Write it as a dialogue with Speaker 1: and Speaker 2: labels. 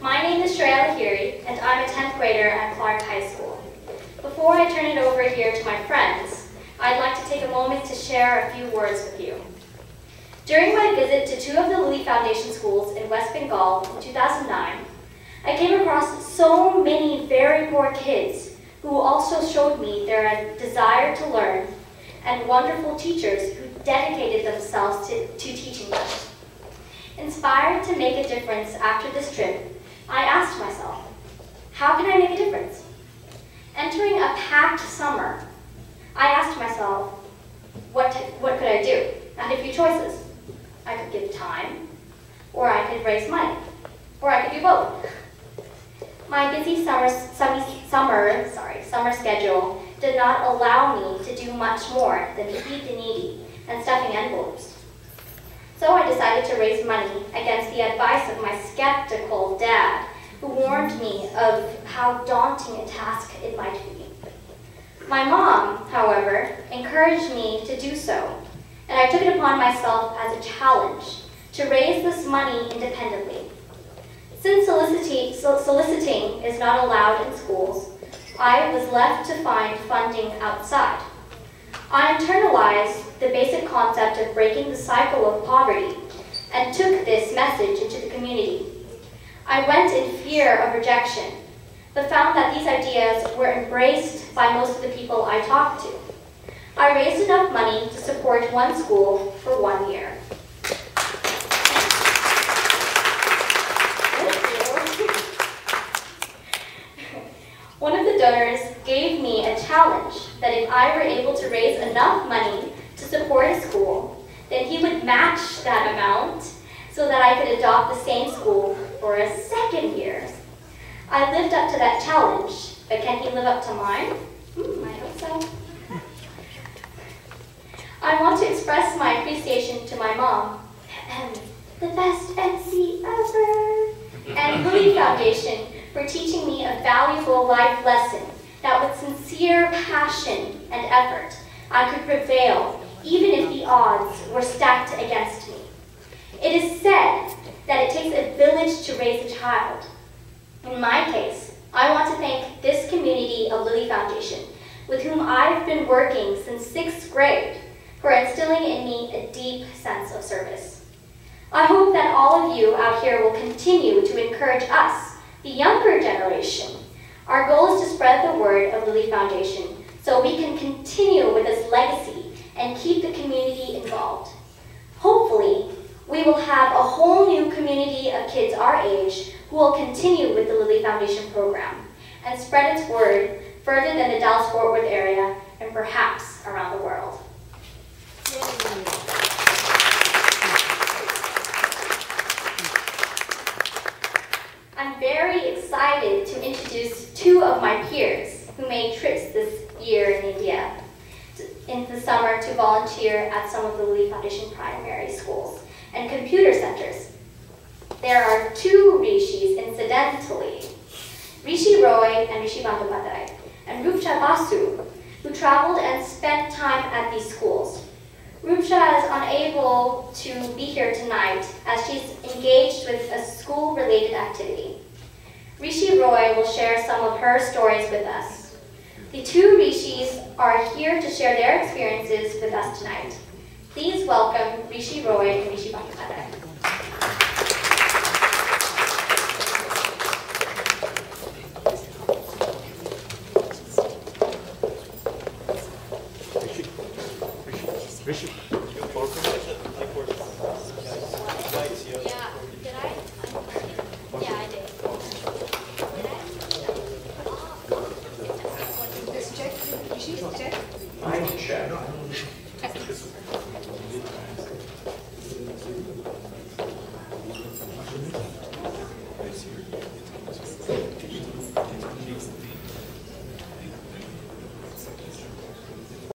Speaker 1: My name is Shreya, and I'm a 10th grader at Clark High School. Before I turn it over here to my friends, I'd like to take a moment to share a few words with you. During my visit to two of the Lily Foundation schools in West Bengal in 2009, I came across so many very poor kids who also showed me their desire to learn and wonderful teachers who dedicated themselves to teaching them. Inspired to make a difference after this trip, I asked myself, how can I make a difference? Entering a packed summer, I asked myself, what could I do? I had a few choices. I could give time, or I could raise money, or I could do both. My busy summer schedule did not allow me to do much more than feed the needy and stuffing envelopes. So I decided to raise money against the advice of my skeptical dad, who warned me of how daunting a task it might be. My mom, however, encouraged me to do so, and I took it upon myself as a challenge to raise this money independently. Since soliciting is not allowed in schools, I was left to find funding outside. I internalized the basic concept of breaking the cycle of poverty and took this message into the community. I went in fear of rejection, but found that these ideas were embraced by most of the people I talked to. I raised enough money to support one school for 1 year. One of the donors gave me a challenge that if I were able to raise enough money to support a school, then he would match that amount so that I could adopt the same school for a second year. I lived up to that challenge, but can he live up to mine? I hope so. I want to express my appreciation to my mom, the best MC ever, and Lily Foundation for teaching me a valuable life lesson that with sincere passion and effort, I could prevail even if the odds were stacked against me. It is said that it takes a village to raise a child. In my case, I want to thank this community of Lily Foundation, with whom I've been working since 6th grade, for instilling in me a deep sense of service. I hope that all of you out here will continue to encourage us, the younger generation. Our goal is to spread the word of Lily Foundation so we can continue with this legacy and keep the community involved. Hopefully, we will have a whole new community of kids our age who will continue with the Lily Foundation program and spread its word further than the Dallas-Fort Worth area and perhaps around the world. I'm very excited to introduce two of my peers who made trips this year in India in the summer to volunteer at some of the Lily Foundation primary schools and computer centers. There are two Rishis, incidentally, Rishi Roy and Rishi Bandyopadhyay, and Rupcha Basu, who traveled and spent time at these schools. Rupcha is unable to be here tonight as she's engaged with a school-related activity. Rishi Roy will share some of her stories with us. The two Rishis are here to share their experiences with us tonight. Please welcome Rishi Roy and